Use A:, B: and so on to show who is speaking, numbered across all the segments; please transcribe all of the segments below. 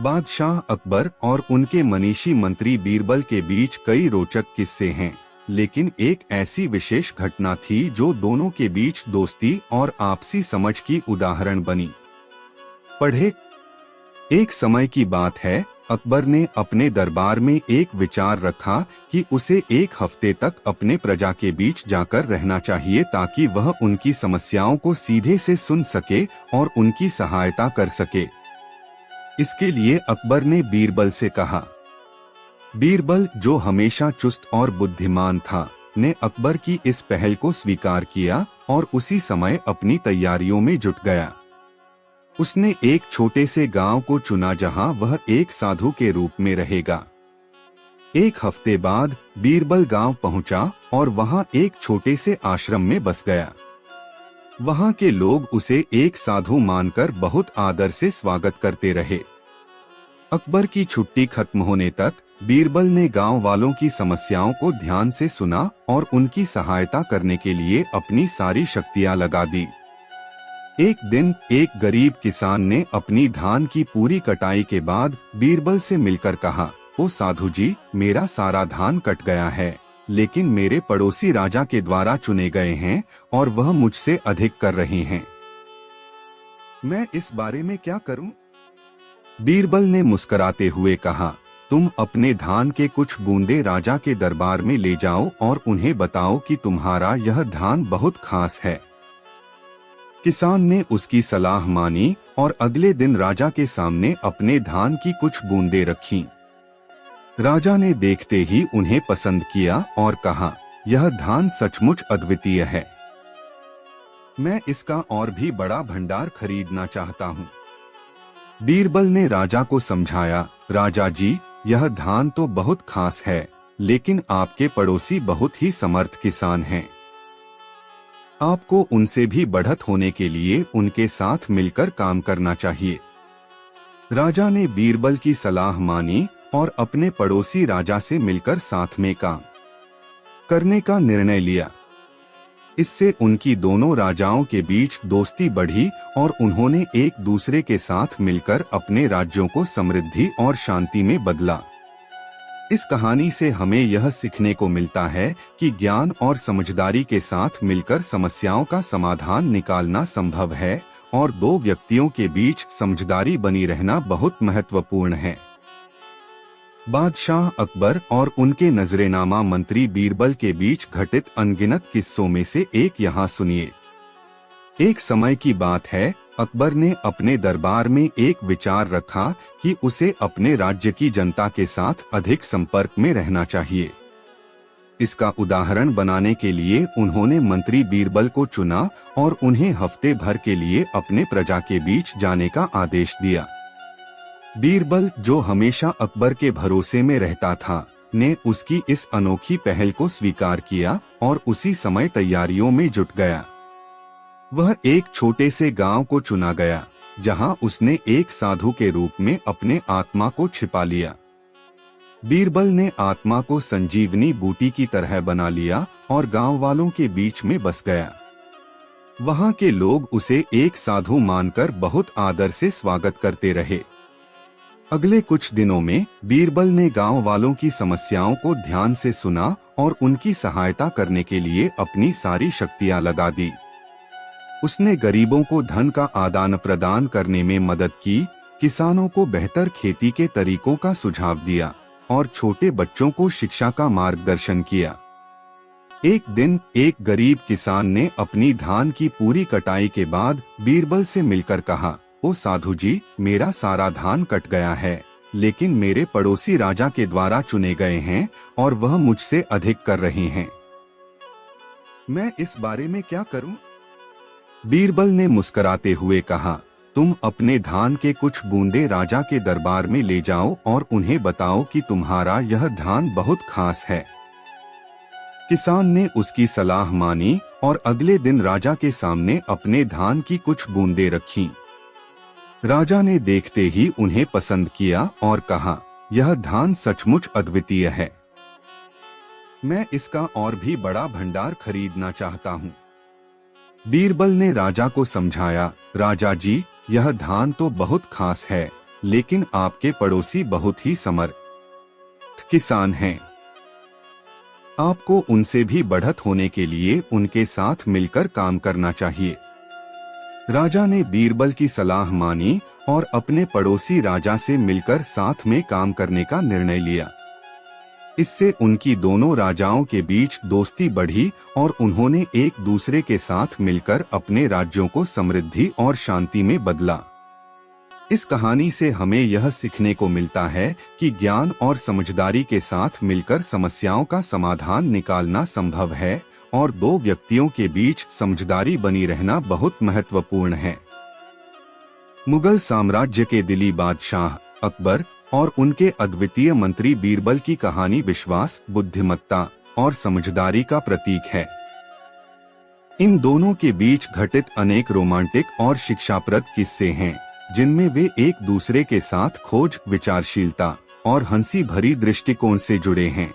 A: बादशाह अकबर और उनके मनीषी मंत्री बीरबल के बीच कई रोचक किस्से हैं, लेकिन एक ऐसी विशेष घटना थी जो दोनों के बीच दोस्ती और आपसी समझ की उदाहरण बनी। पढ़े। एक समय की बात है, अकबर ने अपने दरबार में एक विचार रखा कि उसे एक हफ्ते तक अपने प्रजा के बीच जाकर रहना चाहिए ताकि वह उनकी समस्याओं को सीधे से सुन सके और उनकी सहायता कर सके। इसके लिए अकबर ने बीरबल से कहा। बीरबल, जो हमेशा चुस्त और बुद्धिमान था, ने अकबर की इस पहल को स्वीकार किया और उसी समय अपनी तैयारियों में जुट गया। उसने एक छोटे से गांव को चुना जहां वह एक साधु के रूप में रहेगा। एक हफ्ते बाद बीरबल गांव पहुंचा और वहां एक छोटे से आश्रम में बस गया। वहां के लोग उसे एक साधु मानकर बहुत आदर से स्वागत करते रहे। अकबर की छुट्टी खत्म होने तक बीरबल ने गांव वालों की समस्याओं को ध्यान से सुना और उनकी सहायता करने के लिए अपनी सारी शक्तियां लगा दी। एक दिन एक गरीब किसान ने अपनी धान की पूरी कटाई के बाद बीरबल से मिलकर कहा, ओ साधु जी, मेरा सारा धान कट गया है, लेकिन मेरे पड़ोसी राजा के द्वारा चुने गए हैं और वह मुझसे अधिक कर रहे हैं। मैं इस बारे में क्या करूं? बीरबल ने मुस्कुराते हुए कहा, तुम अपने धान के कुछ बूंदे राजा के दरबार में ले जाओ और उन्हें बताओ कि तुम्हारा यह धान बहुत खास है। किसान ने उसकी सलाह मानी और अगले दिन राजा के सामने अपने धान की कुछ बूंदे रखीं। राजा ने देखते ही उन्हें पसंद किया और कहा, यह धान सचमुच अद्वितीय है। मैं इसका और भी बड़ा भंडार खरीदना चाहता हूँ। बीरबल ने राजा को समझाया, राजा जी, यह धान तो बहुत खास है, लेकिन आपके पड़ोसी बहुत ही समर्थ किसान हैं। आपको उनसे भी बढ़त होने के लिए उनके साथ मिलकर काम करना चाहिए। राजा ने बीरबल की सलाह मानी और अपने पड़ोसी राजा से मिलकर साथ में काम करने का निर्णय लिया। इससे उनकी दोनों राजाओं के बीच दोस्ती बढ़ी और उन्होंने एक दूसरे के साथ मिलकर अपने राज्यों को समृद्धि और शांति में बदला। इस कहानी से हमें यह सीखने को मिलता है कि ज्ञान और समझदारी के साथ मिलकर समस्याओं का समाधान निकालना संभव है और दो व्यक्तियों के बीच समझदारी बनी रहना बहुत महत्वपूर्ण है। बादशाह अकबर और उनके नजरेनामा मंत्री बीरबल के बीच घटित अनगिनत किस्सों में से एक यहाँ सुनिए। एक समय की बात है, अकबर ने अपने दरबार में एक विचार रखा कि उसे अपने राज्य की जनता के साथ अधिक संपर्क में रहना चाहिए। इसका उदाहरण बनाने के लिए उन्होंने मंत्री बीरबल को चुना और उन्हें हफ्ते भर के लिए अपने प्रजा के बीच जाने का आदेश दिया। बीरबल, जो हमेशा अकबर के भरोसे में रहता था, ने उसकी इस अनोखी पहल को स्वीकार किया और उसी समय तैयारियों में जुट गया। वह एक छोटे से गांव को चुना गया, जहां उसने एक साधु के रूप में अपने आत्मा को छिपा लिया। बीरबल ने आत्मा को संजीवनी बूटी की तरह बना लिया और गांव वालों के बीच में बस गया। वहां के लोग उसे एक साधु मानकर बहुत आदर से स्वागत करते रहे। अगले कुछ दिनों में बीरबल ने गांव वालों की समस्याओं को ध्यान से सुना और उनकी सहायता करने के लिए अपनी सारी शक्तियां लगा दी। उसने गरीबों को धन का आदान प्रदान करने में मदद की, किसानों को बेहतर खेती के तरीकों का सुझाव दिया और छोटे बच्चों को शिक्षा का मार्गदर्शन किया। एक दिन एक गरीब किसान ने अपनी धान की पूरी कटाई के बाद बीरबल से मिलकर कहा, ओ साधु जी, मेरा सारा धान कट गया है, लेकिन मेरे पड़ोसी राजा के द्वारा चुने गए हैं और वह मुझसे अधिक कर रहे हैं। मैं इस बारे में क्या करूं? बीरबल ने मुस्कुराते हुए कहा, तुम अपने धान के कुछ बूंदे राजा के दरबार में ले जाओ और उन्हें बताओ कि तुम्हारा यह धान बहुत खास है। किसान ने उसकी सलाह मानी और अगले दिन राजा के सामने अपने धान की कुछ बूंदे रखीं। राजा ने देखते ही उन्हें पसंद किया और कहा, यह धान सचमुच अद्वितीय है। मैं इसका और भी बड़ा भंडार खरीदना चाहता हूँ। बीरबल ने राजा को समझाया, राजा जी, यह धान तो बहुत खास है, लेकिन आपके पड़ोसी बहुत ही समर्थ किसान हैं। आपको उनसे भी बढ़त होने के लिए उनके साथ मिलकर काम करना चाहिए। राजा ने बीरबल की सलाह मानी और अपने पड़ोसी राजा से मिलकर साथ में काम करने का निर्णय लिया। इससे उनकी दोनों राजाओं के बीच दोस्ती बढ़ी और उन्होंने एक दूसरे के साथ मिलकर अपने राज्यों को समृद्धि और शांति में बदला। इस कहानी से हमें यह सीखने को मिलता है कि ज्ञान और समझदारी के साथ मिलकर समस्याओं का समाधान निकालना संभव है और दो व्यक्तियों के बीच समझदारी बनी रहना बहुत महत्वपूर्ण है। मुगल साम्राज्य के दिली बादशाह अकबर और उनके अद्वितीय मंत्री बीरबल की कहानी विश्वास, बुद्धिमत्ता और समझदारी का प्रतीक है। इन दोनों के बीच घटित अनेक रोमांटिक और शिक्षाप्रद किस्से हैं, जिनमें वे एक दूसरे के साथ खोज, विचारशीलता और हंसी भरी दृष्टिकोण से जुड़े हैं।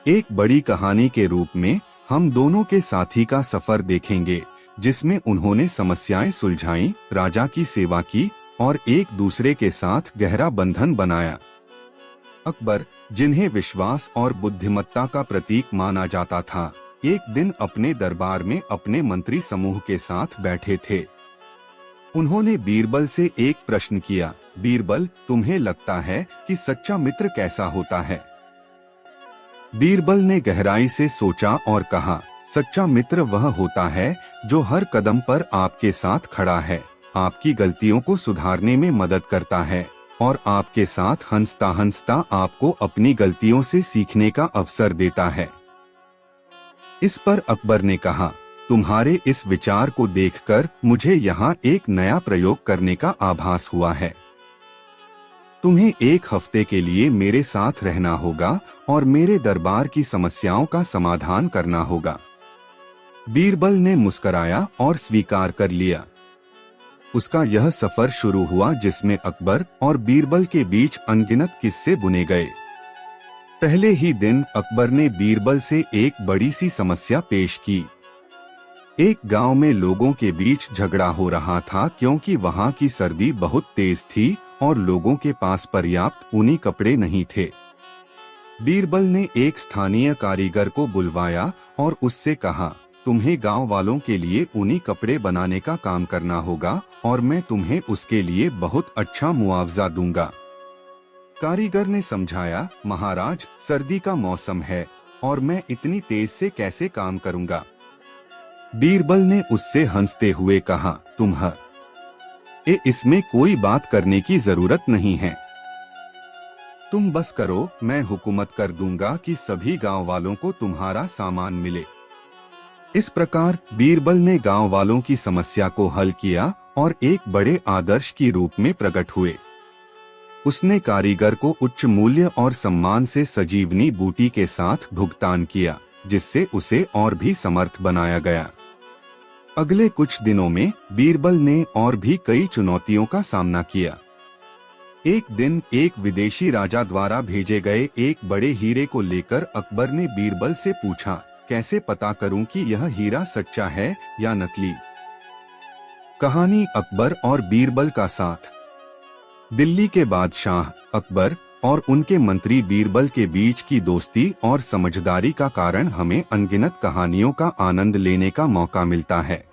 A: एक बड़ी कहानी के रूप में हम दोनों के साथी का सफर देखेंगे, जिसमें उन्होंने समस्याएं सुलझाईं, राजा की सेवा की और एक दूसरे के साथ गहरा बंधन बनाया। अकबर, जिन्हें विश्वास और बुद्धिमत्ता का प्रतीक माना जाता था, एक दिन अपने दरबार में अपने मंत्री समूह के साथ बैठे थे। उन्होंने बीरबल से एक प्रश्न किया, बीरबल, तुम्हें लगता है कि सच्चा मित्र कैसा होता है? बीरबल ने गहराई से सोचा और कहा, सच्चा मित्र वह होता है जो हर कदम पर आपके साथ खड़ा है, आपकी गलतियों को सुधारने में मदद करता है और आपके साथ हंसता हंसता आपको अपनी गलतियों से सीखने का अवसर देता है। इस पर अकबर ने कहा, तुम्हारे इस विचार को देखकर मुझे यहाँ एक नया प्रयोग करने का आभास हुआ है। तुम्हें एक हफ्ते के लिए मेरे साथ रहना होगा और मेरे दरबार की समस्याओं का समाधान करना होगा। बीरबल ने मुस्कराया और स्वीकार कर लिया। उसका यह सफर शुरू हुआ जिसमें अकबर और बीरबल के बीच अनगिनत किस्से बुने गए। पहले ही दिन अकबर ने बीरबल से एक बड़ी सी समस्या पेश की। एक गांव में लोगों के बीच झगड़ा हो रहा था क्योंकि वहां की सर्दी बहुत तेज थी और लोगों के पास पर्याप्त ऊनी कपड़े नहीं थे। बीरबल ने एक स्थानीय कारीगर को बुलवाया और उससे कहा, तुम्हें गांव वालों के लिए ऊनी कपड़े बनाने का काम करना होगा और मैं तुम्हें उसके लिए बहुत अच्छा मुआवजा दूंगा। कारीगर ने समझाया, महाराज, सर्दी का मौसम है और मैं इतनी तेज से कैसे काम करूंगा। बीरबल ने उससे हंसते हुए कहा, इसमें कोई बात करने की जरूरत नहीं है, तुम बस करो, मैं हुकूमत कर दूंगा कि सभी गांव वालों को तुम्हारा सामान मिले। इस प्रकार बीरबल ने गांव वालों की समस्या को हल किया और एक बड़े आदर्श की रूप में प्रकट हुए। उसने कारीगर को उच्च मूल्य और सम्मान से सजीवनी बूटी के साथ भुगतान किया, जिससे उसे और भी समर्थ बनाया गया। अगले कुछ दिनों में बीरबल ने और भी कई चुनौतियों का सामना किया। एक दिन एक विदेशी राजा द्वारा भेजे गए एक बड़े हीरे को लेकर अकबर ने बीरबल से पूछा, कैसे पता करूं कि यह हीरा सच्चा है या नकली? कहानी अकबर और बीरबल का साथ। दिल्ली के बादशाह अकबर और उनके मंत्री बीरबल के बीच की दोस्ती और समझदारी का कारण हमें अनगिनत कहानियों का आनंद लेने का मौका मिलता है।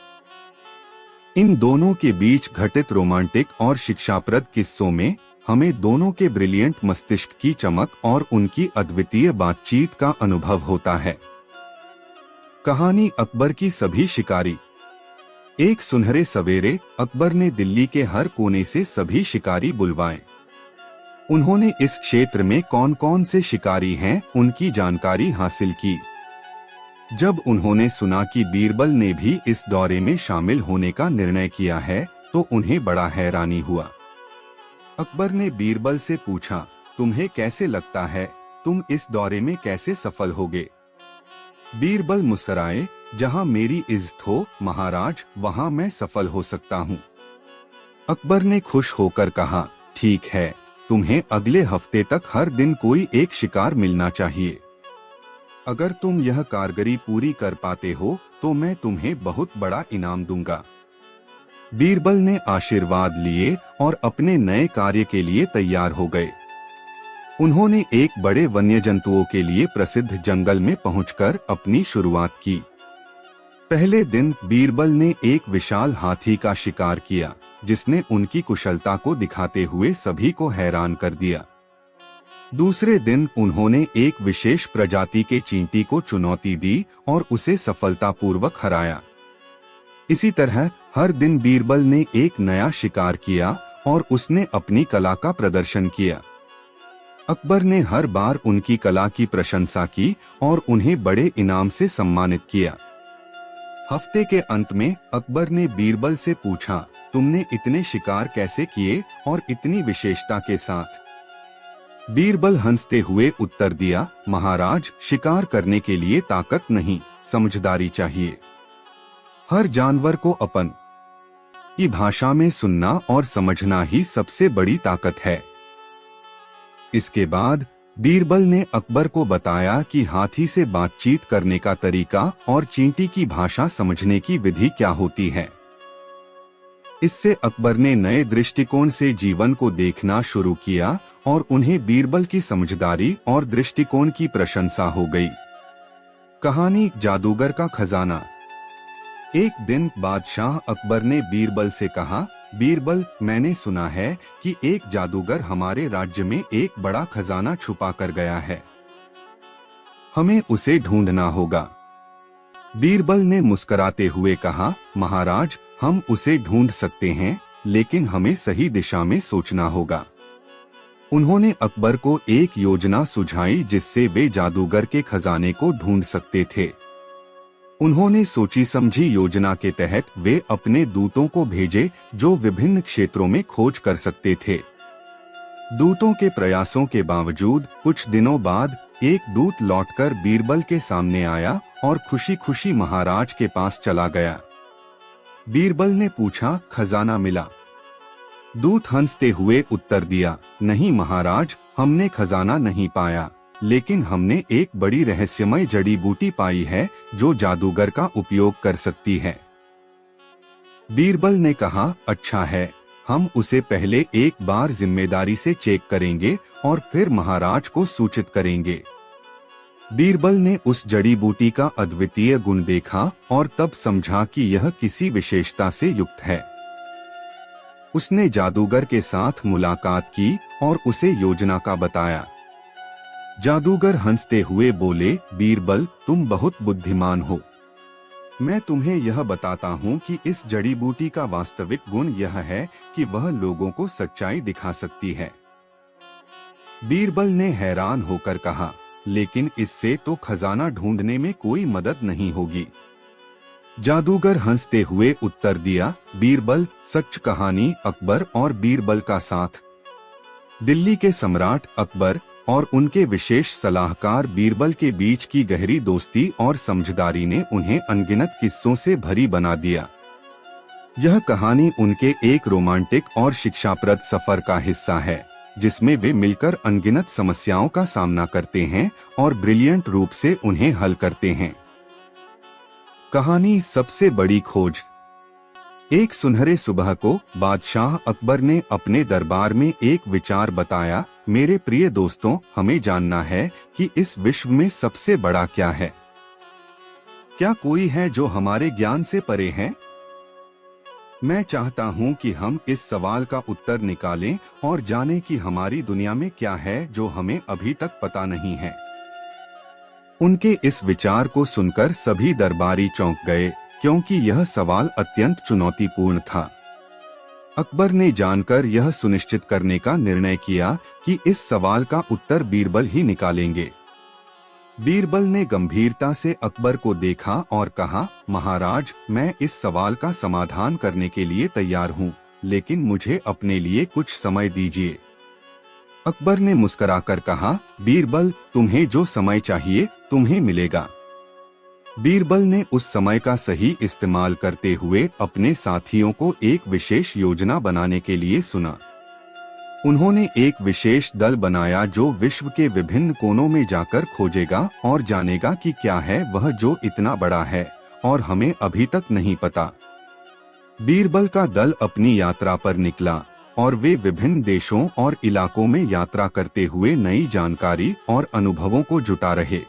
A: इन दोनों के बीच घटित रोमांटिक और शिक्षाप्रद किस्सों में हमें दोनों के ब्रिलियंट मस्तिष्क की चमक और उनकी अद्वितीय बातचीत का अनुभव होता है। कहानी अकबर की सभी शिकारी। एक सुनहरे सवेरे अकबर ने दिल्ली के हर कोने से सभी शिकारी बुलवाए। उन्होंने इस क्षेत्र में कौन कौन से शिकारी हैं उनकी जानकारी हासिल की। जब उन्होंने सुना कि बीरबल ने भी इस दौरे में शामिल होने का निर्णय किया है तो उन्हें बड़ा हैरानी हुआ। अकबर ने बीरबल से पूछा, तुम्हें कैसे लगता है, तुम इस दौरे में कैसे सफल होगे? बीरबल मुस्कुराए, जहां मेरी इज्जत हो महाराज, वहां मैं सफल हो सकता हूं। अकबर ने खुश होकर कहा, ठीक है, तुम्हें अगले हफ्ते तक हर दिन कोई एक शिकार मिलना चाहिए। अगर तुम यह कारगरी पूरी कर पाते हो तो मैं तुम्हें बहुत बड़ा इनाम दूंगा। बीरबल ने आशीर्वाद लिए और अपने नए कार्य के लिए तैयार हो गए। उन्होंने एक बड़े वन्य जंतुओं के लिए प्रसिद्ध जंगल में पहुंचकर अपनी शुरुआत की। पहले दिन बीरबल ने एक विशाल हाथी का शिकार किया, जिसने उनकी कुशलता को दिखाते हुए सभी को हैरान कर दिया। दूसरे दिन उन्होंने एक विशेष प्रजाति के चींटी को चुनौती दी और उसे सफलतापूर्वक हराया। इसी तरह हर दिन बीरबल ने एक नया शिकार किया और उसने अपनी कला का प्रदर्शन किया। अकबर ने हर बार उनकी कला की प्रशंसा की और उन्हें बड़े इनाम से सम्मानित किया। हफ्ते के अंत में अकबर ने बीरबल से पूछा, तुमने इतने शिकार कैसे किए और इतनी विशेषता के साथ? बीरबल हंसते हुए उत्तर दिया, महाराज, शिकार करने के लिए ताकत नहीं, समझदारी चाहिए। हर जानवर को अपन की भाषा में सुनना और समझना ही सबसे बड़ी ताकत है। इसके बाद बीरबल ने अकबर को बताया कि हाथी से बातचीत करने का तरीका और चींटी की भाषा समझने की विधि क्या होती है। इससे अकबर ने नए दृष्टिकोण से जीवन को देखना शुरू किया और उन्हें बीरबल की समझदारी और दृष्टिकोण की प्रशंसा हो गई। कहानी जादूगर का खजाना। एक दिन बादशाह अकबर ने बीरबल से कहा, बीरबल, मैंने सुना है कि एक जादूगर हमारे राज्य में एक बड़ा खजाना छुपा कर गया है। हमें उसे ढूंढना होगा। बीरबल ने मुस्कुराते हुए कहा, महाराज, हम उसे ढूंढ सकते हैं, लेकिन हमें सही दिशा में सोचना होगा। उन्होंने अकबर को एक योजना सुझाई जिससे वे जादूगर के खजाने को ढूंढ सकते थे। उन्होंने सोची समझी योजना के तहत वे अपने दूतों को भेजे जो विभिन्न क्षेत्रों में खोज कर सकते थे। दूतों के प्रयासों के बावजूद कुछ दिनों बाद एक दूत लौटकर बीरबल के सामने आया और खुशी खुशी महाराज के पास चला गया। बीरबल ने पूछा, खजाना मिला? दूत हंसते हुए उत्तर दिया, नहीं महाराज, हमने खजाना नहीं पाया, लेकिन हमने एक बड़ी रहस्यमय जड़ी बूटी पाई है जो जादूगर का उपयोग कर सकती है। बीरबल ने कहा, अच्छा है, हम उसे पहले एक बार जिम्मेदारी से चेक करेंगे और फिर महाराज को सूचित करेंगे। बीरबल ने उस जड़ी बूटी का अद्वितीय गुण देखा और तब समझा कि यह किसी विशेषता से युक्त है। उसने जादूगर के साथ मुलाकात की और उसे योजना का बताया। जादूगर हंसते हुए बोले, बीरबल, तुम बहुत बुद्धिमान हो। मैं तुम्हें यह बताता हूँ कि इस जड़ी बूटी का वास्तविक गुण यह है कि वह लोगों को सच्चाई दिखा सकती है। बीरबल ने हैरान होकर कहा, लेकिन इससे तो खजाना ढूंढने में कोई मदद नहीं होगी। जादूगर हंसते हुए उत्तर दिया, बीरबल, सच कहानी अकबर और बीरबल का साथ। दिल्ली के सम्राट अकबर और उनके विशेष सलाहकार बीरबल के बीच की गहरी दोस्ती और समझदारी ने उन्हें अनगिनत किस्सों से भरी बना दिया। यह कहानी उनके एक रोमांटिक और शिक्षाप्रद सफर का हिस्सा है, जिसमें वे मिलकर अनगिनत समस्याओं का सामना करते हैं और ब्रिलियंट रूप से उन्हें हल करते हैं। कहानी सबसे बड़ी खोज। एक सुनहरे सुबह को बादशाह अकबर ने अपने दरबार में एक विचार बताया, मेरे प्रिय दोस्तों, हमें जानना है कि इस विश्व में सबसे बड़ा क्या है। क्या कोई है जो हमारे ज्ञान से परे है? मैं चाहता हूं कि हम इस सवाल का उत्तर निकालें और जानें कि हमारी दुनिया में क्या है जो हमें अभी तक पता नहीं है। उनके इस विचार को सुनकर सभी दरबारी चौंक गए, क्योंकि यह सवाल अत्यंत चुनौतीपूर्ण था। अकबर ने जानकर यह सुनिश्चित करने का निर्णय किया कि इस सवाल का उत्तर बीरबल ही निकालेंगे। बीरबल ने गंभीरता से अकबर को देखा और कहा, महाराज, मैं इस सवाल का समाधान करने के लिए तैयार हूँ, लेकिन मुझे अपने लिए कुछ समय दीजिए। अकबर ने मुस्कुराकर कहा, बीरबल, तुम्हें जो समय चाहिए तुम्हें मिलेगा। बीरबल ने उस समय का सही इस्तेमाल करते हुए अपने साथियों को एक विशेष योजना बनाने के लिए सुना। उन्होंने एक विशेष दल बनाया जो विश्व के विभिन्न कोनों में जाकर खोजेगा और जानेगा कि क्या है वह जो इतना बड़ा है और हमें अभी तक नहीं पता। बीरबल का दल अपनी यात्रा पर निकला और वे विभिन्न देशों और इलाकों में यात्रा करते हुए नई जानकारी और अनुभवों को जुटा रहे।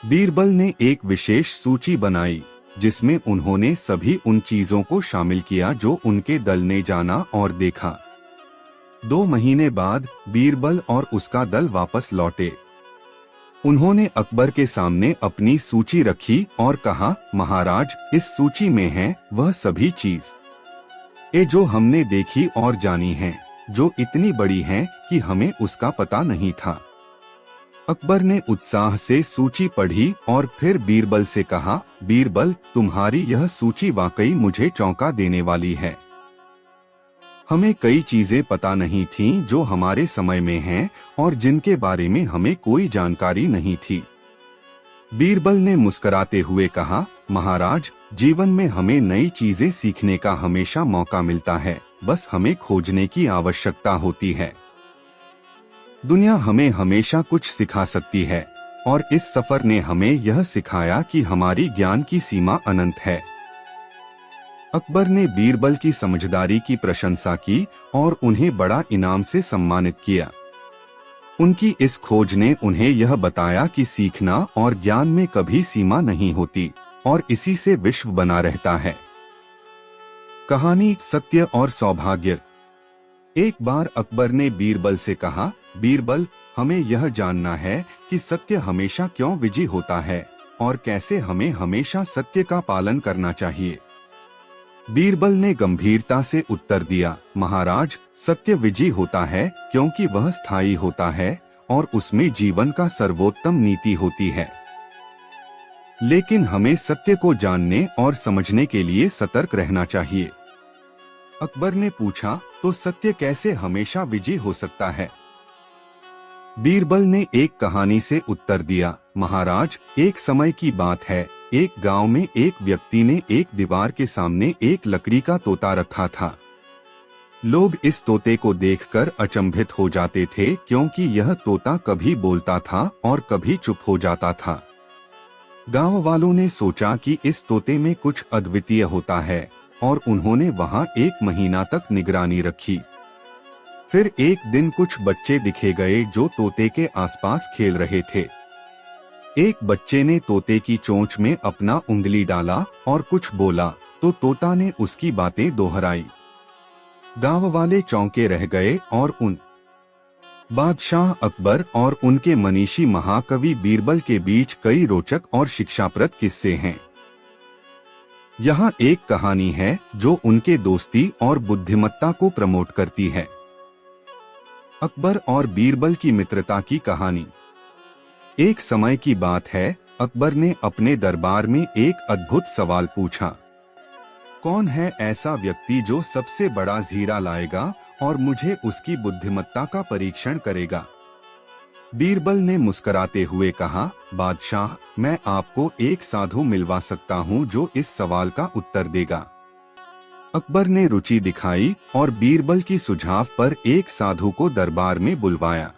A: बीरबल ने एक विशेष सूची बनाई जिसमें उन्होंने सभी उन चीजों को शामिल किया जो उनके दल ने जाना और देखा। 2 महीने बाद बीरबल और उसका दल वापस लौटे। उन्होंने अकबर के सामने अपनी सूची रखी और कहा, महाराज, इस सूची में है वह सभी चीज जो हमने देखी और जानी है, जो इतनी बड़ी हैं कि हमें उसका पता नहीं था। अकबर ने उत्साह से सूची पढ़ी और फिर बीरबल से कहा, बीरबल, तुम्हारी यह सूची वाकई मुझे चौंका देने वाली है। हमें कई चीजें पता नहीं थीं जो हमारे समय में हैं और जिनके बारे में हमें कोई जानकारी नहीं थी। बीरबल ने मुस्कुराते हुए कहा, महाराज, जीवन में हमें नई चीजें सीखने का हमेशा मौका मिलता है, बस हमें खोजने की आवश्यकता होती है। दुनिया हमें हमेशा कुछ सिखा सकती है और इस सफर ने हमें यह सिखाया कि हमारी ज्ञान की सीमा अनंत है। अकबर ने बीरबल की समझदारी की प्रशंसा की और उन्हें बड़ा इनाम से सम्मानित किया। उनकी इस खोज ने उन्हें यह बताया कि सीखना और ज्ञान में कभी सीमा नहीं होती और इसी से विश्व बना रहता है। कहानी सत्य और सौभाग्य। एक बार अकबर ने बीरबल से कहा, बीरबल, हमें यह जानना है कि सत्य हमेशा क्यों विजयी होता है और कैसे हमें हमेशा सत्य का पालन करना चाहिए। बीरबल ने गंभीरता से उत्तर दिया, महाराज, सत्य विजयी होता है क्योंकि वह स्थायी होता है और उसमें जीवन का सर्वोत्तम नीति होती है। लेकिन हमें सत्य को जानने और समझने के लिए सतर्क रहना चाहिए। अकबर ने पूछा, तो सत्य कैसे हमेशा विजयी हो सकता है? बीरबल ने एक कहानी से उत्तर दिया, महाराज, एक समय की बात है, एक गांव में एक व्यक्ति ने एक दीवार के सामने एक लकड़ी का तोता रखा था। लोग इस तोते को देखकर अचंभित हो जाते थे क्योंकि यह तोता कभी बोलता था और कभी चुप हो जाता था। गांव वालों ने सोचा कि इस तोते में कुछ अद्वितीय होता है और उन्होंने वहां 1 महीना तक निगरानी रखी। फिर एक दिन कुछ बच्चे दिखे गए जो तोते के आसपास खेल रहे थे। एक बच्चे ने तोते की चोंच में अपना उंगली डाला और कुछ बोला तो तोता ने उसकी बातें दोहराई। गांव वाले चौंके रह गए और उन बादशाह अकबर और उनके मनीषी महाकवि बीरबल के बीच कई रोचक और शिक्षाप्रद किस्से हैं। यहाँ एक कहानी है जो उनके दोस्ती और बुद्धिमत्ता को प्रमोट करती है। अकबर और बीरबल की मित्रता की कहानी। एक समय की बात है, अकबर ने अपने दरबार में एक अद्भुत सवाल पूछा, कौन है ऐसा व्यक्ति जो सबसे बड़ा हीरा लाएगा और मुझे उसकी बुद्धिमत्ता का परीक्षण करेगा? बीरबल ने मुस्कुराते हुए कहा, बादशाह, मैं आपको एक साधु मिलवा सकता हूँ जो इस सवाल का उत्तर देगा। अकबर ने रुचि दिखाई और बीरबल की सुझाव पर एक साधु को दरबार में बुलवाया।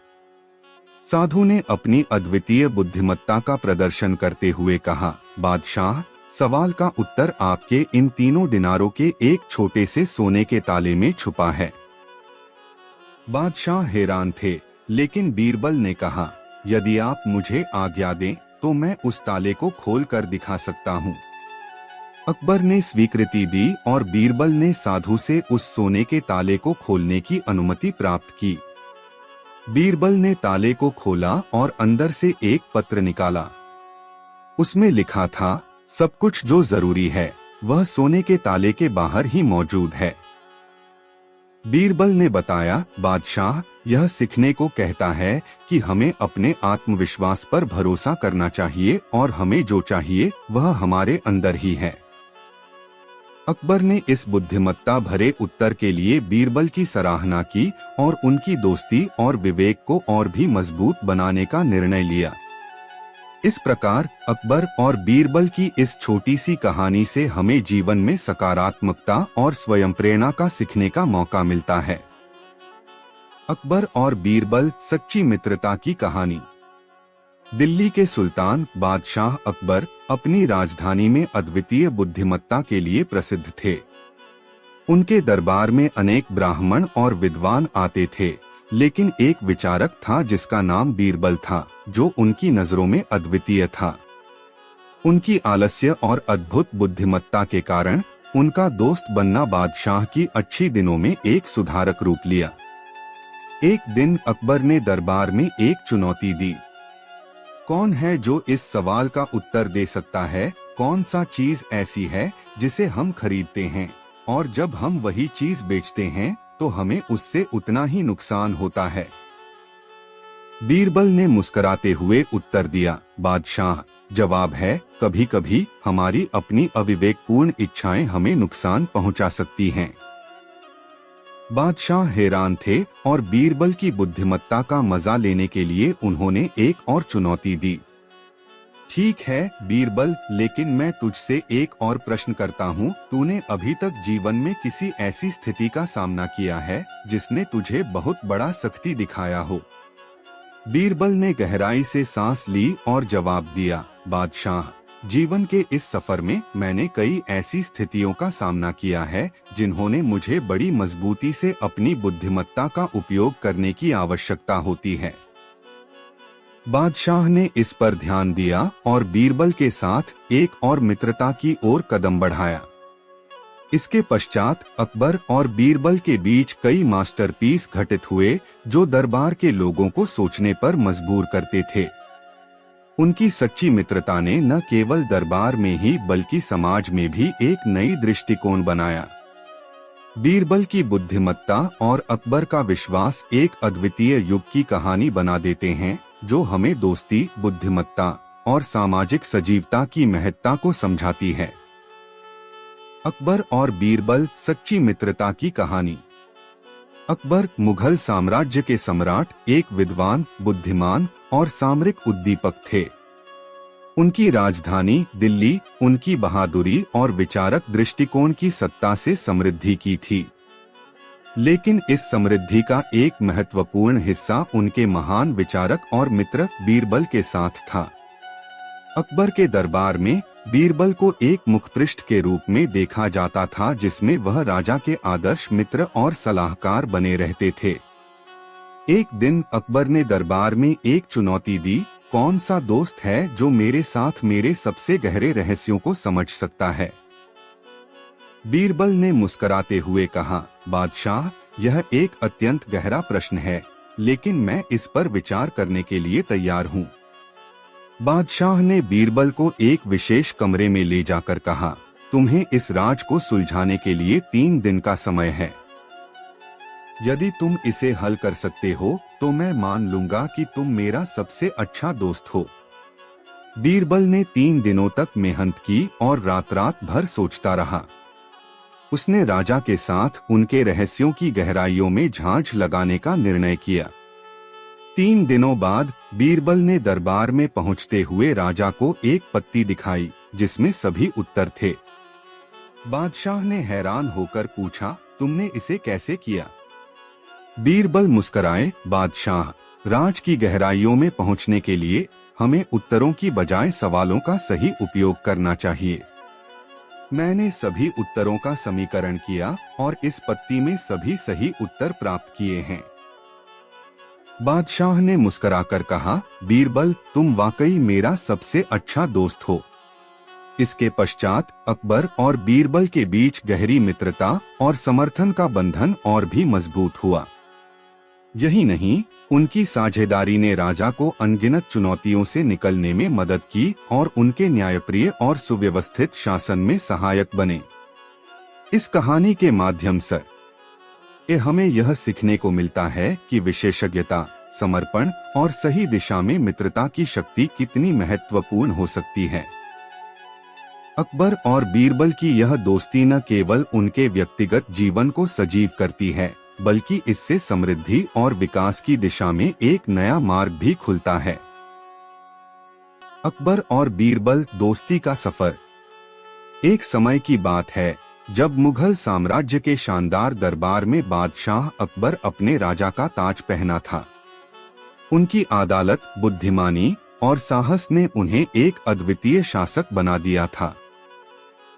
A: साधु ने अपनी अद्वितीय बुद्धिमत्ता का प्रदर्शन करते हुए कहा, बादशाह, सवाल का उत्तर आपके इन 3 दिनारों के एक छोटे से सोने के ताले में छुपा है। बादशाह हैरान थे, लेकिन बीरबल ने कहा, यदि आप मुझे आज्ञा दें तो मैं उस ताले को खोल कर दिखा सकता हूँ। अकबर ने स्वीकृति दी और बीरबल ने साधु से उस सोने के ताले को खोलने की अनुमति प्राप्त की। बीरबल ने ताले को खोला और अंदर से एक पत्र निकाला। उसमें लिखा था, सब कुछ जो जरूरी है वह सोने के ताले के बाहर ही मौजूद है। बीरबल ने बताया, बादशाह, यह सीखने को कहता है कि हमें अपने आत्मविश्वास पर भरोसा करना चाहिए और हमें जो चाहिए वह हमारे अंदर ही है। अकबर ने इस बुद्धिमत्ता भरे उत्तर के लिए बीरबल की सराहना की और उनकी दोस्ती और विवेक को और भी मजबूत बनाने का निर्णय लिया। इस प्रकार अकबर और बीरबल की इस छोटी सी कहानी से हमें जीवन में सकारात्मकता और स्वयं प्रेरणा का सीखने का मौका मिलता है। अकबर और बीरबल, सच्ची मित्रता की कहानी। दिल्ली के सुल्तान बादशाह अकबर अपनी राजधानी में अद्वितीय बुद्धिमत्ता के लिए प्रसिद्ध थे। उनके दरबार में अनेक ब्राह्मण और विद्वान आते थे, लेकिन एक विचारक था जिसका नाम बीरबल था, जो उनकी नजरों में अद्वितीय था। उनकी आलस्य और अद्भुत बुद्धिमत्ता के कारण उनका दोस्त बनना बादशाह की अच्छी दिनों में एक सुधारक रूप लिया। एक दिन अकबर ने दरबार में एक चुनौती दी। कौन है जो इस सवाल का उत्तर दे सकता है, कौन सा चीज ऐसी है जिसे हम खरीदते हैं और जब हम वही चीज बेचते हैं तो हमें उससे उतना ही नुकसान होता है। बीरबल ने मुस्कुराते हुए उत्तर दिया, बादशाह, जवाब है, कभी कभी हमारी अपनी अविवेकपूर्ण इच्छाएं हमें नुकसान पहुंचा सकती हैं। बादशाह हैरान थे और बीरबल की बुद्धिमत्ता का मजा लेने के लिए उन्होंने एक और चुनौती दी। ठीक है बीरबल, लेकिन मैं तुझसे एक और प्रश्न करता हूँ। तूने अभी तक जीवन में किसी ऐसी स्थिति का सामना किया है जिसने तुझे बहुत बड़ा सख्ती दिखाया हो? बीरबल ने गहराई से सांस ली और जवाब दिया, बादशाह, जीवन के इस सफर में मैंने कई ऐसी स्थितियों का सामना किया है जिन्होंने मुझे बड़ी मजबूती से अपनी बुद्धिमत्ता का उपयोग करने की आवश्यकता होती है। बादशाह ने इस पर ध्यान दिया और बीरबल के साथ एक और मित्रता की ओर कदम बढ़ाया। इसके पश्चात अकबर और बीरबल के बीच कई मास्टरपीस घटित हुए जो दरबार के लोगों को सोचने पर मजबूर करते थे। उनकी सच्ची मित्रता ने न केवल दरबार में ही बल्कि समाज में भी एक नई दृष्टिकोण बनाया। बीरबल की बुद्धिमत्ता और अकबर का विश्वास एक अद्वितीय युग की कहानी बना देते हैं जो हमें दोस्ती, बुद्धिमत्ता और सामाजिक सजीवता की महत्ता को समझाती है। अकबर और बीरबल, सच्ची मित्रता की कहानी। अकबर मुगल साम्राज्य के सम्राट एक विद्वान, बुद्धिमान और सामरिक उद्दीपक थे। उनकी राजधानी दिल्ली उनकी बहादुरी और विचारक दृष्टिकोण की सत्ता से समृद्धि की थी। लेकिन इस समृद्धि का एक महत्वपूर्ण हिस्सा उनके महान विचारक और मित्र बीरबल के साथ था। अकबर के दरबार में बीरबल को एक मुखपृष्ठ के रूप में देखा जाता था जिसमें वह राजा के आदर्श मित्र और सलाहकार बने रहते थे। एक दिन अकबर ने दरबार में एक चुनौती दी, कौन सा दोस्त है जो मेरे साथ मेरे सबसे गहरे रहस्यों को समझ सकता है? बीरबल ने मुस्कुराते हुए कहा, बादशाह, यह एक अत्यंत गहरा प्रश्न है, लेकिन मैं इस पर विचार करने के लिए तैयार हूँ। बादशाह ने बीरबल को एक विशेष कमरे में ले जाकर कहा, तुम्हें इस राज को सुलझाने के लिए 3 दिन का समय है। यदि तुम इसे हल कर सकते हो तो मैं मान लूंगा कि तुम मेरा सबसे अच्छा दोस्त हो। बीरबल ने 3 दिनों तक मेहनत की और रात रात भर सोचता रहा। उसने राजा के साथ उनके रहस्यों की गहराइयों में झांझ लगाने का निर्णय किया। 3 दिनों बाद बीरबल ने दरबार में पहुंचते हुए राजा को एक पत्ती दिखाई जिसमें सभी उत्तर थे। बादशाह ने हैरान होकर पूछा, तुमने इसे कैसे किया? बीरबल मुस्कुराए, बादशाह, राज की गहराइयों में पहुंचने के लिए हमें उत्तरों की बजाय सवालों का सही उपयोग करना चाहिए। मैंने सभी उत्तरों का समीकरण किया और इस पत्ती में सभी सही उत्तर प्राप्त किए हैं। बादशाह ने मुस्कुराकर कहा, बीरबल, तुम वाकई मेरा सबसे अच्छा दोस्त हो। इसके पश्चात अकबर और बीरबल के बीच गहरी मित्रता और समर्थन का बंधन और भी मजबूत हुआ। यही नहीं, उनकी साझेदारी ने राजा को अनगिनत चुनौतियों से निकलने में मदद की और उनके न्यायप्रिय और सुव्यवस्थित शासन में सहायक बने। इस कहानी के माध्यम से हमें यह सीखने को मिलता है कि विशेषज्ञता, समर्पण और सही दिशा में मित्रता की शक्ति कितनी महत्वपूर्ण हो सकती है। अकबर और बीरबल की यह दोस्ती न केवल उनके व्यक्तिगत जीवन को सजीव करती है, बल्कि इससे समृद्धि और विकास की दिशा में एक नया मार्ग भी खुलता है। अकबर और बीरबल दोस्ती का सफर। एक समय की बात है जब मुगल साम्राज्य के शानदार दरबार में बादशाह अकबर अपने राजा का ताज पहना था। उनकी अदालत, बुद्धिमानी और साहस ने उन्हें एक अद्वितीय शासक बना दिया था।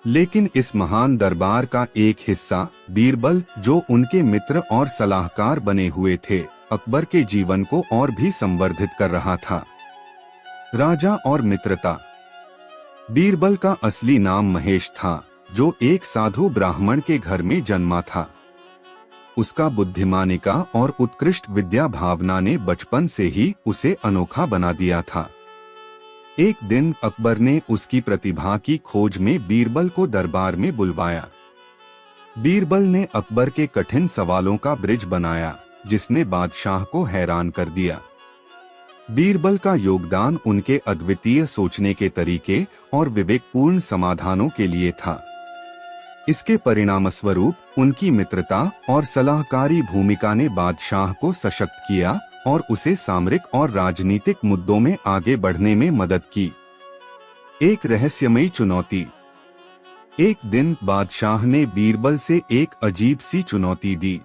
A: लेकिन इस महान दरबार का एक हिस्सा बीरबल, जो उनके मित्र और सलाहकार बने हुए थे, अकबर के जीवन को और भी संवर्धित कर रहा था। राजा और मित्रता। बीरबल का असली नाम महेश था, जो एक साधु ब्राह्मण के घर में जन्मा था। उसका बुद्धिमानिका और उत्कृष्ट विद्या भावना ने बचपन से ही उसे अनोखा बना दिया था। एक दिन अकबर ने उसकी प्रतिभा की खोज में बीरबल को दरबार में बुलवाया। बीरबल ने अकबर के कठिन सवालों का ब्रिज बनाया, जिसने बादशाह को हैरान कर दिया। बीरबल का योगदान उनके अद्वितीय सोचने के तरीके और विवेकपूर्ण समाधानों के लिए था। इसके परिणामस्वरूप उनकी मित्रता और सलाहकारी भूमिका ने बादशाह को सशक्त किया और उसे सामरिक और राजनीतिक मुद्दों में आगे बढ़ने में मदद की। एक रहस्यमयी चुनौती। एक दिन बादशाह ने बीरबल से एक अजीब सी चुनौती दी।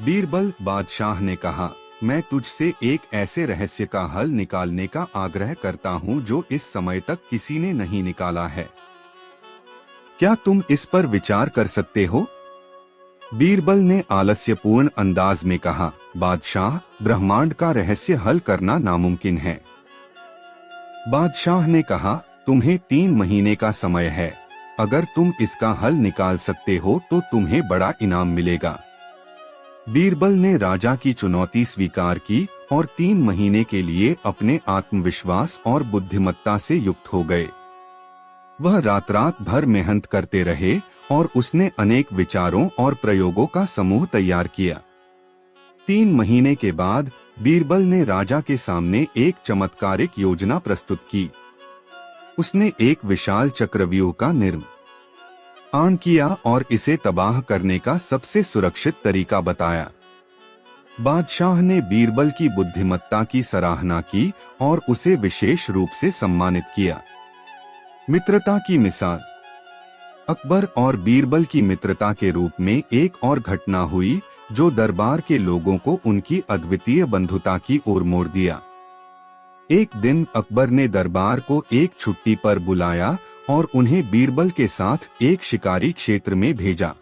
A: बीरबल, बादशाह ने कहा, मैं तुझसे एक ऐसे रहस्य का हल निकालने का आग्रह करता हूँ जो इस समय तक किसी ने नहीं निकाला है। क्या तुम इस पर विचार कर सकते हो? बीरबल ने आलस्यपूर्ण अंदाज में कहा, बादशाह, ब्रह्मांड का रहस्य हल करना नामुमकिन है। बादशाह ने कहा, तुम्हें 3 महीने का समय है। अगर तुम इसका हल निकाल सकते हो तो तुम्हें बड़ा इनाम मिलेगा। बीरबल ने राजा की चुनौती स्वीकार की और 3 महीने के लिए अपने आत्मविश्वास और बुद्धिमत्ता से युक्त हो गए। वह रात रात भर मेहनत करते रहे और उसने अनेक विचारों और प्रयोगों का समूह तैयार किया। 3 महीने के बाद बीरबल ने राजा के सामने एक चमत्कारिक योजना प्रस्तुत की। उसने एक विशाल चक्रव्यूह का निर्माण किया और इसे तबाह करने का सबसे सुरक्षित तरीका बताया। बादशाह ने बीरबल की बुद्धिमत्ता की सराहना की और उसे विशेष रूप से सम्मानित किया। मित्रता की मिसाल। अकबर और बीरबल की मित्रता के रूप में एक और घटना हुई जो दरबार के लोगों को उनकी अद्वितीय बंधुता की ओर मोड़ दिया। एक दिन अकबर ने दरबार को एक छुट्टी पर बुलाया और उन्हें बीरबल के साथ एक शिकारी क्षेत्र में भेजा।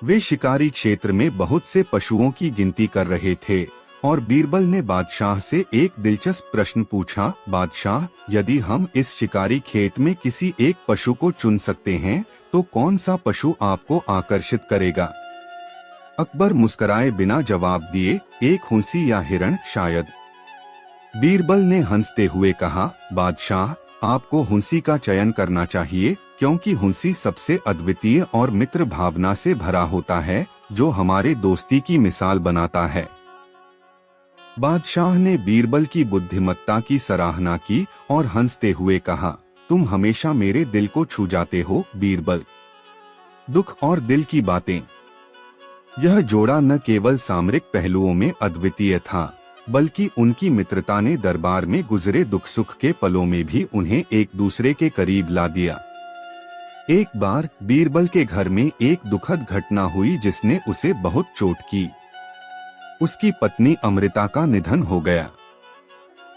A: वे शिकारी क्षेत्र में बहुत से पशुओं की गिनती कर रहे थे और बीरबल ने बादशाह से एक दिलचस्प प्रश्न पूछा, बादशाह, यदि हम इस शिकारी खेत में किसी एक पशु को चुन सकते हैं तो कौन सा पशु आपको आकर्षित करेगा? अकबर मुस्कुराए बिना जवाब दिए, एक हंसी या हिरण शायद। बीरबल ने हंसते हुए कहा, बादशाह, आपको हंसी का चयन करना चाहिए क्योंकि हंसी सबसे अद्वितीय और मित्र भावना से भरा होता है जो हमारे दोस्ती की मिसाल बनाता है। बादशाह ने बीरबल की बुद्धिमत्ता की सराहना की और हंसते हुए कहा, तुम हमेशा मेरे दिल को छू जाते हो बीरबल। दुख और दिल की बातें। यह जोड़ा न केवल सामरिक पहलुओं में अद्वितीय था, बल्कि उनकी मित्रता ने दरबार में गुजरे दुख सुख के पलों में भी उन्हें एक दूसरे के करीब ला दिया। एक बार बीरबल के घर में एक दुखद घटना हुई जिसने उसे बहुत चोट की। उसकी पत्नी अमृता का निधन हो गया।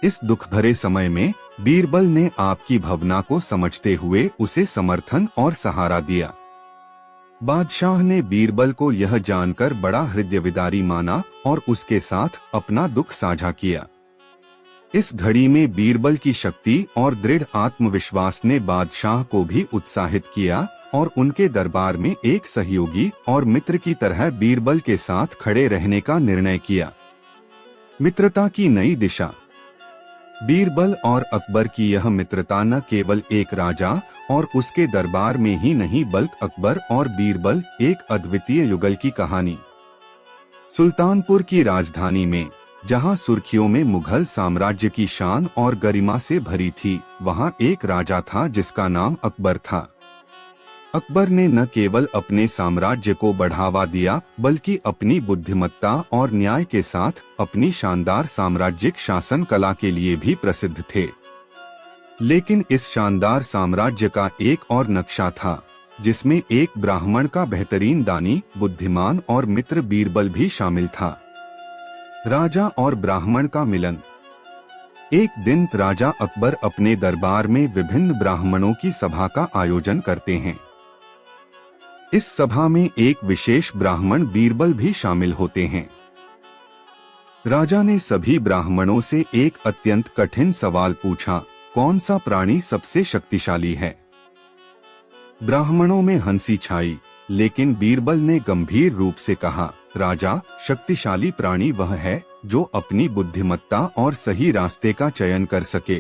A: इस दुख भरे समय में बीरबल ने आपकी भावना को समझते हुए उसे समर्थन और सहारा दिया। बादशाह ने बीरबल को यह जानकर बड़ा हृदयविदारी माना और उसके साथ अपना दुख साझा किया। इस घड़ी में बीरबल की शक्ति और दृढ़ आत्मविश्वास ने बादशाह को भी उत्साहित किया और उनके दरबार में एक सहयोगी और मित्र की तरह बीरबल के साथ खड़े रहने का निर्णय किया। मित्रता की नई दिशा। बीरबल और अकबर की यह मित्रता न केवल एक राजा और उसके दरबार में ही नहीं बल्कि अकबर और बीरबल एक अद्वितीय युगल की कहानी। सुल्तानपुर की राजधानी में, जहां सुर्खियों में मुगल साम्राज्य की शान और गरिमा से भरी थी, वहां एक राजा था जिसका नाम अकबर था। अकबर ने न केवल अपने साम्राज्य को बढ़ावा दिया बल्कि अपनी बुद्धिमत्ता और न्याय के साथ अपनी शानदार साम्राज्यिक शासन कला के लिए भी प्रसिद्ध थे। लेकिन इस शानदार साम्राज्य का एक और नक्शा था, जिसमें एक ब्राह्मण का बेहतरीन दानी, बुद्धिमान और मित्र बीरबल भी शामिल था। राजा और ब्राह्मण का मिलन। एक दिन राजा अकबर अपने दरबार में विभिन्न ब्राह्मणों की सभा का आयोजन करते हैं। इस सभा में एक विशेष ब्राह्मण बीरबल भी शामिल होते हैं। राजा ने सभी ब्राह्मणों से एक अत्यंत कठिन सवाल पूछा, कौन सा प्राणी सबसे शक्तिशाली है? ब्राह्मणों में हंसी छाई, लेकिन बीरबल ने गंभीर रूप से कहा, राजा, शक्तिशाली प्राणी वह है जो अपनी बुद्धिमत्ता और सही रास्ते का चयन कर सके।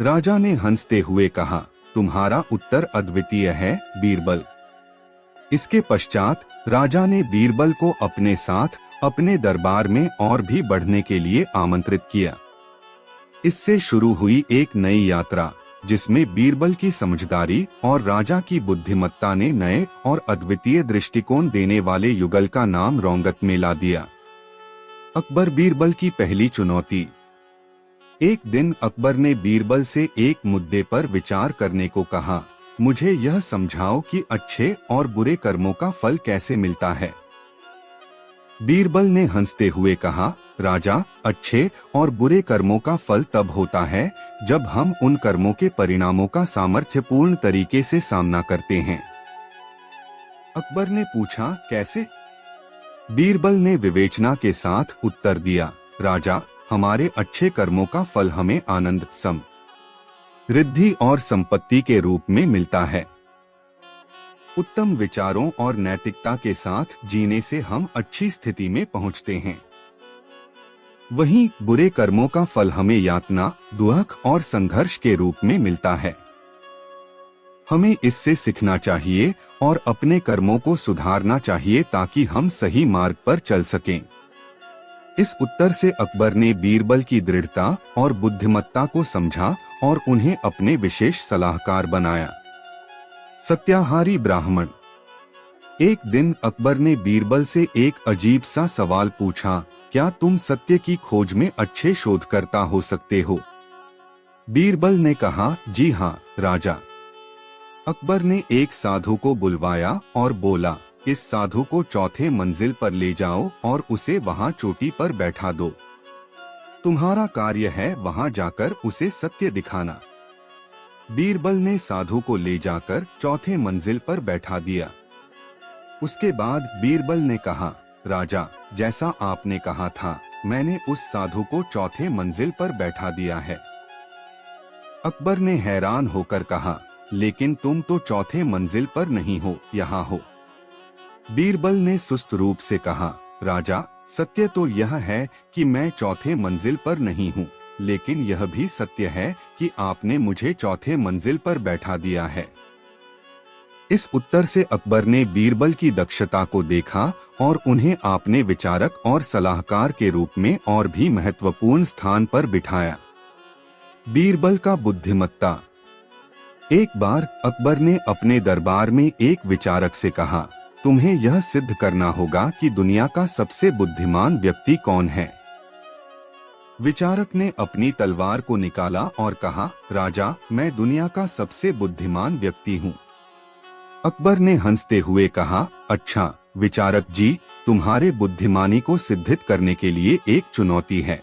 A: राजा ने हंसते हुए कहा, तुम्हारा उत्तर अद्वितीय है बीरबल। इसके पश्चात राजा ने बीरबल को अपने साथ अपने दरबार में और भी बढ़ने के लिए आमंत्रित किया। इससे शुरू हुई एक नई यात्रा, जिसमें बीरबल की समझदारी और राजा की बुद्धिमत्ता ने नए और अद्वितीय दृष्टिकोण देने वाले युगल का नाम रौंगत में ला दिया। अकबर बीरबल की पहली चुनौती। एक दिन अकबर ने बीरबल से एक मुद्दे पर विचार करने को कहा, मुझे यह समझाओ कि अच्छे और बुरे कर्मों का फल कैसे मिलता है। बीरबल ने हंसते हुए कहा, राजा, अच्छे और बुरे कर्मों का फल तब होता है जब हम उन कर्मों के परिणामों का सामर्थ्यपूर्ण तरीके से सामना करते हैं। अकबर ने पूछा, कैसे? बीरबल ने विवेचना के साथ उत्तर दिया, राजा, हमारे अच्छे कर्मों का फल हमें आनंद, समृद्धि और संपत्ति के रूप में मिलता है। उत्तम विचारों और नैतिकता के साथ जीने से हम अच्छी स्थिति में पहुंचते हैं। वहीं बुरे कर्मों का फल हमें यातना, दुख और संघर्ष के रूप में मिलता है। हमें इससे सीखना चाहिए और अपने कर्मों को सुधारना चाहिए ताकि हम सही मार्ग पर चल सकें। इस उत्तर से अकबर ने बीरबल की दृढ़ता और बुद्धिमत्ता को समझा और उन्हें अपने विशेष सलाहकार बनाया। सत्याहारी ब्राह्मण। एक दिन अकबर ने बीरबल से एक अजीब सा सवाल पूछा, क्या तुम सत्य की खोज में अच्छे शोधकर्ता हो सकते हो? बीरबल ने कहा, जी हाँ राजा। अकबर ने एक साधु को बुलवाया और बोला, इस साधु को चौथे मंजिल पर ले जाओ और उसे वहां चोटी पर बैठा दो। तुम्हारा कार्य है वहां जाकर उसे सत्य दिखाना। बीरबल ने साधु को ले जाकर चौथे मंजिल पर बैठा दिया। उसके बाद बीरबल ने कहा, राजा, जैसा आपने कहा था मैंने उस साधु को चौथे मंजिल पर बैठा दिया है। अकबर ने हैरान होकर कहा, लेकिन तुम तो चौथे मंजिल पर नहीं हो, यहाँ हो। बीरबल ने सुस्त रूप से कहा, राजा, सत्य तो यह है कि मैं चौथे मंजिल पर नहीं हूँ, लेकिन यह भी सत्य है कि आपने मुझे चौथे मंजिल पर बैठा दिया है। इस उत्तर से अकबर ने बीरबल की दक्षता को देखा और उन्हें अपने विचारक और सलाहकार के रूप में और भी महत्वपूर्ण स्थान पर बिठाया। बीरबल का बुद्धिमत्ता। एक बार अकबर ने अपने दरबार में एक विचारक से कहा, तुम्हें यह सिद्ध करना होगा कि दुनिया का सबसे बुद्धिमान व्यक्ति कौन है। विचारक ने अपनी तलवार को निकाला और कहा, राजा, मैं दुनिया का सबसे बुद्धिमान व्यक्ति हूँ। अकबर ने हंसते हुए कहा, अच्छा विचारक जी, तुम्हारे बुद्धिमानी को सिद्धित करने के लिए एक चुनौती है।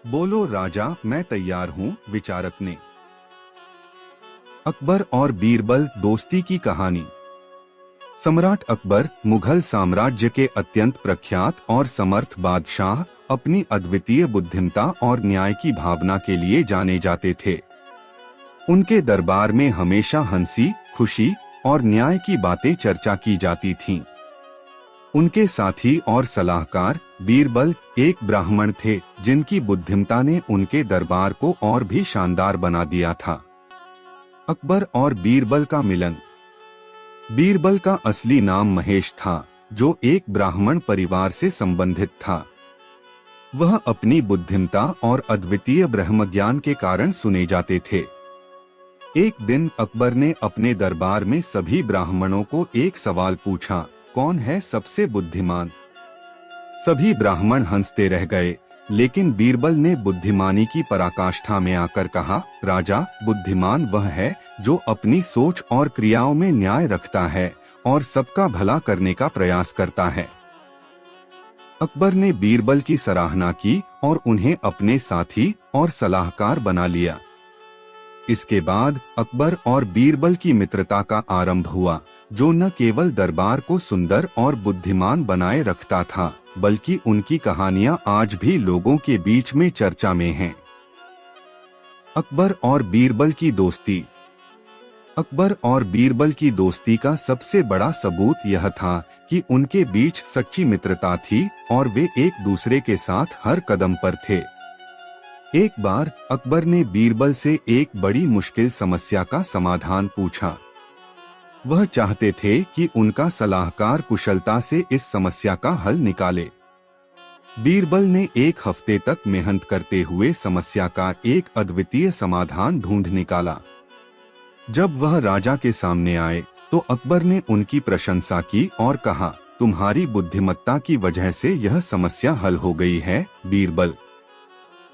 A: बोलो राजा, मैं तैयार हूँ। विचारक ने। अकबर और बीरबल दोस्ती की कहानी। सम्राट अकबर मुगल साम्राज्य के अत्यंत प्रख्यात और समर्थ बादशाह अपनी अद्वितीय बुद्धिमत्ता और न्याय की भावना के लिए जाने जाते थे। उनके दरबार में हमेशा हंसी, खुशी और न्याय की बातें चर्चा की जाती थीं। उनके साथी और सलाहकार बीरबल एक ब्राह्मण थे जिनकी बुद्धिमत्ता ने उनके दरबार को और भी शानदार बना दिया था। अकबर और बीरबल का मिलन। बीरबल का असली नाम महेश था, जो एक ब्राह्मण परिवार से संबंधित था। वह अपनी बुद्धिमत्ता और अद्वितीय ब्रह्मज्ञान के कारण सुने जाते थे। एक दिन अकबर ने अपने दरबार में सभी ब्राह्मणों को एक सवाल पूछा, कौन है सबसे बुद्धिमान? सभी ब्राह्मण हंसते रह गए, लेकिन बीरबल ने बुद्धिमानी की पराकाष्ठा में आकर कहा, राजा, बुद्धिमान वह है जो अपनी सोच और क्रियाओं में न्याय रखता है और सबका भला करने का प्रयास करता है। अकबर ने बीरबल की सराहना की और उन्हें अपने साथी और सलाहकार बना लिया। इसके बाद अकबर और बीरबल की मित्रता का आरंभ हुआ, जो न केवल दरबार को सुंदर और बुद्धिमान बनाए रखता था, बल्कि उनकी कहानियां आज भी लोगों के बीच में चर्चा में हैं। अकबर और बीरबल की दोस्ती। अकबर और बीरबल की दोस्ती का सबसे बड़ा सबूत यह था कि उनके बीच सच्ची मित्रता थी और वे एक दूसरे के साथ हर कदम पर थे। एक बार अकबर ने बीरबल से एक बड़ी मुश्किल समस्या का समाधान पूछा। वह चाहते थे कि उनका सलाहकार कुशलता से इस समस्या का हल निकाले। बीरबल ने एक हफ्ते तक मेहनत करते हुए समस्या का एक अद्वितीय समाधान ढूंढ निकाला। जब वह राजा के सामने आए तो अकबर ने उनकी प्रशंसा की और कहा, तुम्हारी बुद्धिमत्ता की वजह से यह समस्या हल हो गई है, बीरबल।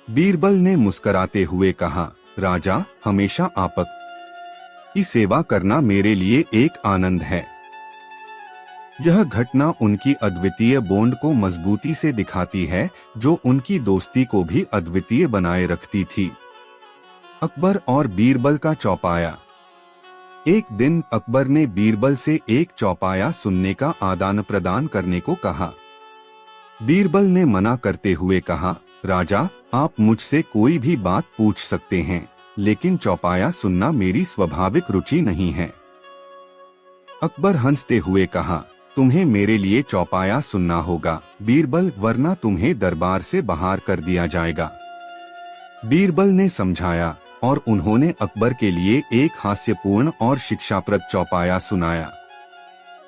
A: बीरबल ने मुस्कुराते हुए कहा, राजा, हमेशा आपकी सेवा करना मेरे लिए एक आनंद है। यह घटना उनकी अद्वितीय बॉन्ड को मजबूती से दिखाती है, जो उनकी दोस्ती को भी अद्वितीय बनाए रखती थी। अकबर और बीरबल का चौपाया। एक दिन अकबर ने बीरबल से एक चौपाया सुनने का आदान प्रदान करने को कहा। बीरबल ने मना करते हुए कहा, राजा, आप मुझसे कोई भी बात पूछ सकते हैं, लेकिन चौपाया सुनना मेरी स्वाभाविक रुचि नहीं है। अकबर हंसते हुए कहा, तुम्हें मेरे लिए चौपाया सुनना होगा, बीरबल, वरना तुम्हें दरबार से बाहर कर दिया जाएगा। बीरबल ने समझाया और उन्होंने अकबर के लिए एक हास्यपूर्ण और शिक्षाप्रद चौपाया सुनाया।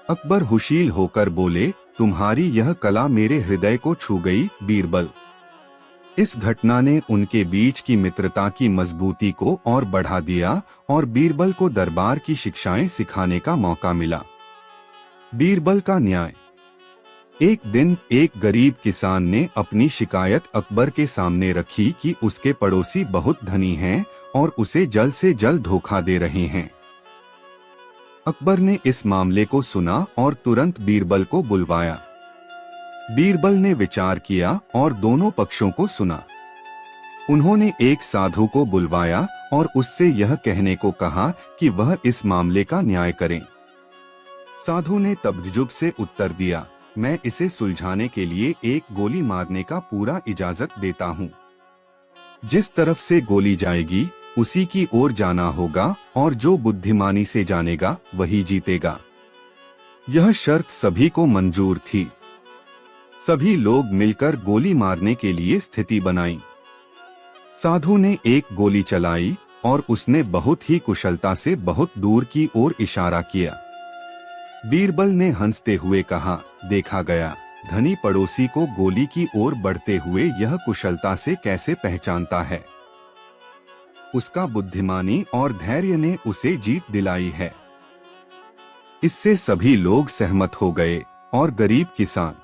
A: अकबर हुशील होकर बोले, तुम्हारी यह कला मेरे हृदय को छू गई, बीरबल। इस घटना ने उनके बीच की मित्रता की मजबूती को और बढ़ा दिया और बीरबल को दरबार की शिक्षाएं सिखाने का मौका मिला। बीरबल का न्याय। एक दिन एक गरीब किसान ने अपनी शिकायत अकबर के सामने रखी कि उसके पड़ोसी बहुत धनी हैं और उसे जल्द से जल्द धोखा दे रहे हैं। अकबर ने इस मामले को सुना और तुरंत बीरबल को बुलवाया। बीरबल ने विचार किया और दोनों पक्षों को सुना। उन्होंने एक साधु को बुलवाया और उससे यह कहने को कहा कि वह इस मामले का न्याय करें। साधु ने तब्जुब से उत्तर दिया, मैं इसे सुलझाने के लिए एक गोली मारने का पूरा इजाजत देता हूँ। जिस तरफ से गोली जाएगी उसी की ओर जाना होगा और जो बुद्धिमानी से जानेगा वही जीतेगा। यह शर्त सभी को मंजूर थी। सभी लोग मिलकर गोली मारने के लिए स्थिति बनाई। साधु ने एक गोली चलाई और उसने बहुत ही कुशलता से बहुत दूर की ओर इशारा किया। बीरबल ने हंसते हुए कहा, देखा गया, धनी पड़ोसी को गोली की ओर बढ़ते हुए यह कुशलता से कैसे पहचानता है। उसका बुद्धिमानी और धैर्य ने उसे जीत दिलाई है। इससे सभी लोग सहमत हो गए और गरीब किसान